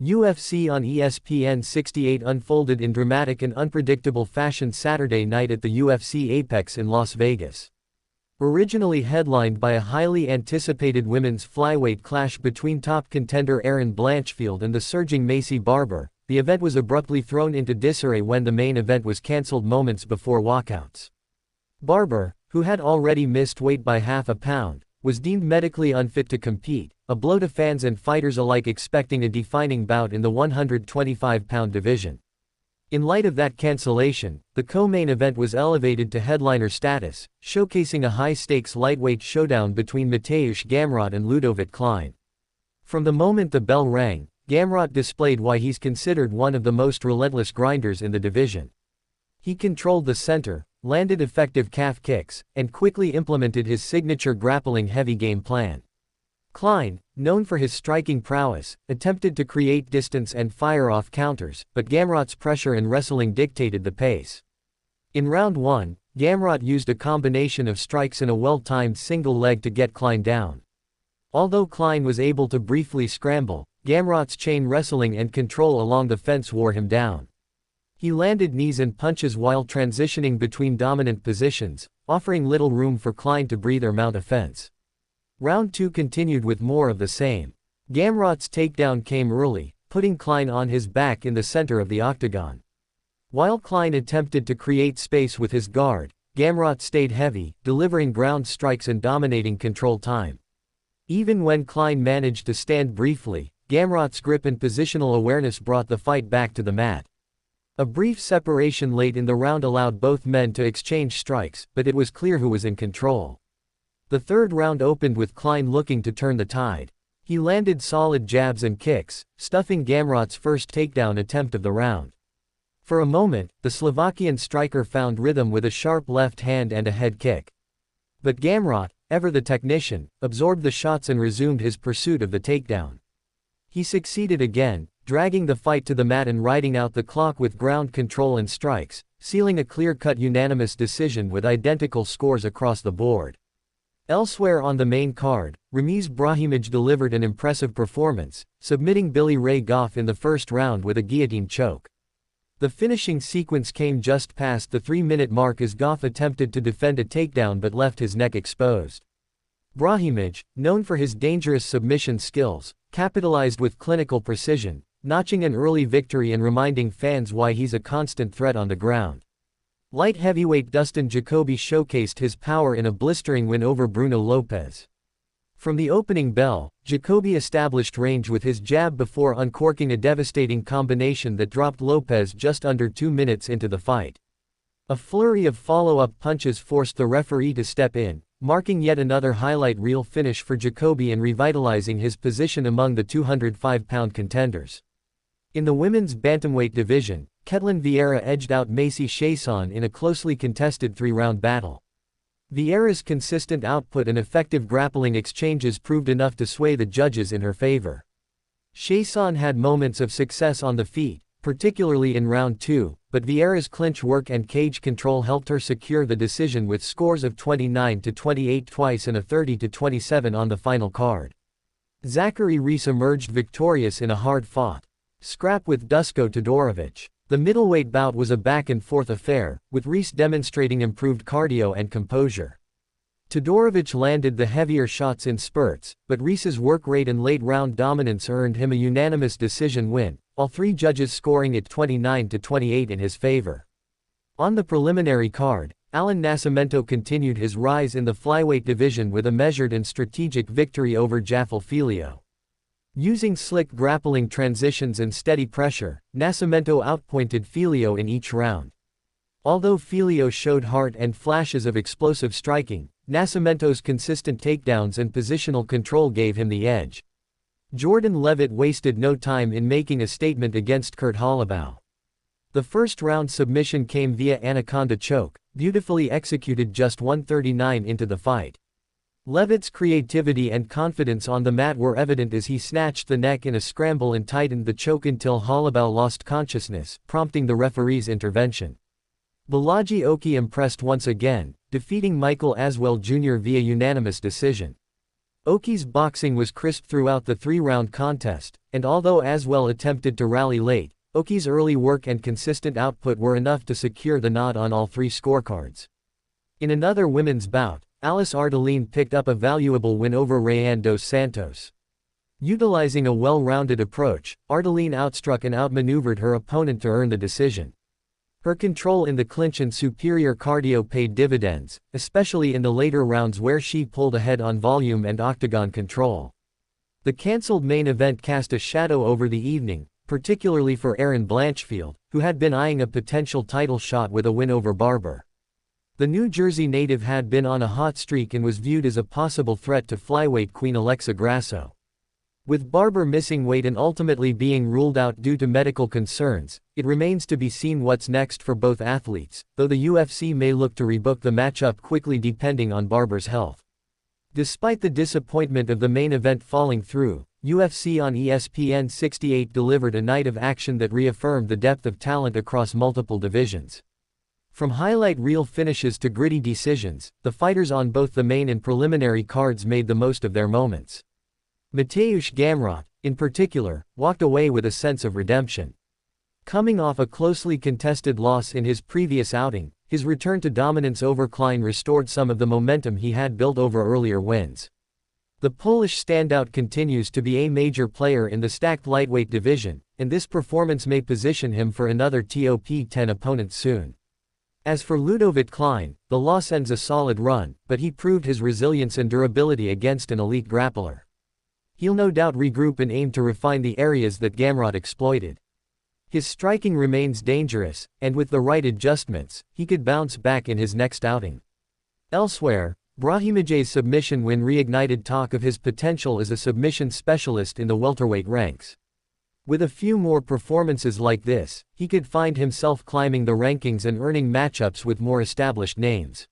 UFC on ESPN 68 unfolded in dramatic and unpredictable fashion Saturday night at the UFC Apex in Las Vegas. Originally headlined by a highly anticipated women's flyweight clash between top contender Erin Blanchfield and the surging Maycee Barber, the event was abruptly thrown into disarray when the main event was cancelled moments before walkouts. Barber, who had already missed weight by half a pound, was deemed medically unfit to compete, a blow to fans and fighters alike expecting a defining bout in the 125-pound division. In light of that cancellation, the co-main event was elevated to headliner status, showcasing a high-stakes lightweight showdown between Mateusz Gamrot and Ludovit Klein. From the moment the bell rang, Gamrot displayed why he's considered one of the most relentless grinders in the division. He controlled the center, landed effective calf kicks, and quickly implemented his signature grappling-heavy game plan. Klein, known for his striking prowess, attempted to create distance and fire off counters, but Gamrot's pressure and wrestling dictated the pace. In round 1, Gamrot used a combination of strikes and a well-timed single leg to get Klein down. Although Klein was able to briefly scramble, Gamrot's chain wrestling and control along the fence wore him down. He landed knees and punches while transitioning between dominant positions, offering little room for Klein to breathe or mount offense. Round 2 continued with more of the same. Gamrot's takedown came early, putting Klein on his back in the center of the octagon. While Klein attempted to create space with his guard, Gamrot stayed heavy, delivering ground strikes and dominating control time. Even when Klein managed to stand briefly, Gamrot's grip and positional awareness brought the fight back to the mat. A brief separation late in the round allowed both men to exchange strikes, but it was clear who was in control. The third round opened with Klein looking to turn the tide. He landed solid jabs and kicks, stuffing Gamrot's first takedown attempt of the round. For a moment, the Slovakian striker found rhythm with a sharp left hand and a head kick. But Gamrot, ever the technician, absorbed the shots and resumed his pursuit of the takedown. He succeeded again, dragging the fight to the mat and riding out the clock with ground control and strikes, sealing a clear-cut unanimous decision with identical scores across the board. Elsewhere on the main card, Ramiz Brahimaj delivered an impressive performance, submitting Billy Ray Goff in the first round with a guillotine choke. The finishing sequence came just past the 3-minute mark as Goff attempted to defend a takedown but left his neck exposed. Brahimaj, known for his dangerous submission skills, capitalized with clinical precision, notching an early victory and reminding fans why he's a constant threat on the ground. Light heavyweight Dustin Jacoby showcased his power in a blistering win over Bruno Lopez. From the opening bell, Jacoby established range with his jab before uncorking a devastating combination that dropped Lopez just under 2 minutes into the fight. A flurry of follow-up punches forced the referee to step in, marking yet another highlight reel finish for Jacoby and revitalizing his position among the 205-pound contenders. In the women's bantamweight division, Ketlen Vieira edged out Maycee in a closely contested 3-round battle. Vieira's consistent output and effective grappling exchanges proved enough to sway the judges in her favor. Chiasson had moments of success on the feet, particularly in round 2, but Vieira's clinch work and cage control helped her secure the decision with scores of 29-28 twice and a 30-27 on the final card. Zachary Reese emerged victorious in a hard-fought scrap with Duško Todorović. The middleweight bout was a back-and-forth affair, with Reese demonstrating improved cardio and composure. Todorović landed the heavier shots in spurts, but Reese's work rate and late-round dominance earned him a unanimous decision win, all 3 judges scoring it 29-28 in his favor. On the preliminary card, Alan Nascimento continued his rise in the flyweight division with a measured and strategic victory over Jafel Filho. Using slick grappling transitions and steady pressure, Nascimento outpointed Filho in each round. Although Filho showed heart and flashes of explosive striking, Nascimento's consistent takedowns and positional control gave him the edge. Jordan Leavitt wasted no time in making a statement against Kurt Holobaugh. The first round submission came via anaconda choke, beautifully executed just 1:39 into the fight. Leavitt's creativity and confidence on the mat were evident as he snatched the neck in a scramble and tightened the choke until Holobaugh lost consciousness, prompting the referee's intervention. Balaji Oki impressed once again, defeating Michael Aswell Jr. via unanimous decision. Oki's boxing was crisp throughout the three-round contest, and although Aswell attempted to rally late, Oki's early work and consistent output were enough to secure the nod on all three scorecards. In another women's bout, Alice Ardelin picked up a valuable win over Rayanne dos Santos. Utilizing a well-rounded approach, Ardelin outstruck and outmaneuvered her opponent to earn the decision. Her control in the clinch and superior cardio paid dividends, especially in the later rounds where she pulled ahead on volume and octagon control. The cancelled main event cast a shadow over the evening, particularly for Erin Blanchfield, who had been eyeing a potential title shot with a win over Barber. The New Jersey native had been on a hot streak and was viewed as a possible threat to flyweight queen Alexa Grasso. With Barber missing weight and ultimately being ruled out due to medical concerns, it remains to be seen what's next for both athletes, though the UFC may look to rebook the matchup quickly depending on Barber's health. Despite the disappointment of the main event falling through, UFC on ESPN 68 delivered a night of action that reaffirmed the depth of talent across multiple divisions. From highlight reel finishes to gritty decisions, the fighters on both the main and preliminary cards made the most of their moments. Mateusz Gamrot, in particular, walked away with a sense of redemption. Coming off a closely contested loss in his previous outing, his return to dominance over Klein restored some of the momentum he had built over earlier wins. The Polish standout continues to be a major player in the stacked lightweight division, and this performance may position him for another top 10 opponent soon. As for Ludovit Klein, the loss ends a solid run, but he proved his resilience and durability against an elite grappler. He'll no doubt regroup and aim to refine the areas that Gamrot exploited. His striking remains dangerous, and with the right adjustments, he could bounce back in his next outing. Elsewhere, Brahimaj's submission win reignited talk of his potential as a submission specialist in the welterweight ranks. With a few more performances like this, he could find himself climbing the rankings and earning matchups with more established names.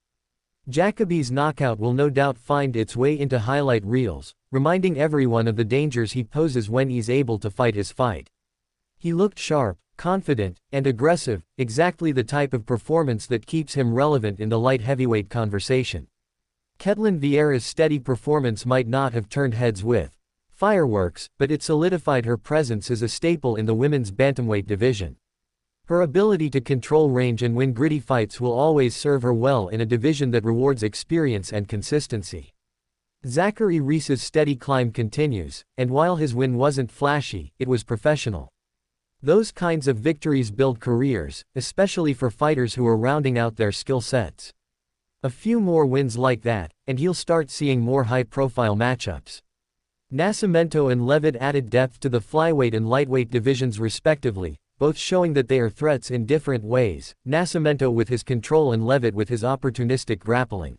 Jacoby's knockout will no doubt find its way into highlight reels, reminding everyone of the dangers he poses when he's able to fight his fight. He looked sharp, confident, and aggressive, exactly the type of performance that keeps him relevant in the light heavyweight conversation. Ketlin Vieira's steady performance might not have turned heads with fireworks, but it solidified her presence as a staple in the women's bantamweight division. Her ability to control range and win gritty fights will always serve her well in a division that rewards experience and consistency. Zachary Reese's steady climb continues, and while his win wasn't flashy, it was professional. Those kinds of victories build careers, especially for fighters who are rounding out their skill sets. A few more wins like that, and he'll start seeing more high-profile matchups. Nascimento and Leavitt added depth to the flyweight and lightweight divisions respectively, both showing that they are threats in different ways, Nascimento with his control and Leavitt with his opportunistic grappling.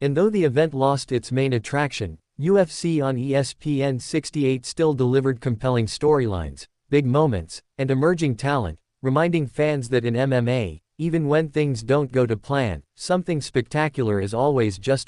And though the event lost its main attraction, UFC on ESPN 68 still delivered compelling storylines, big moments, and emerging talent, reminding fans that in MMA, even when things don't go to plan, something spectacular is always just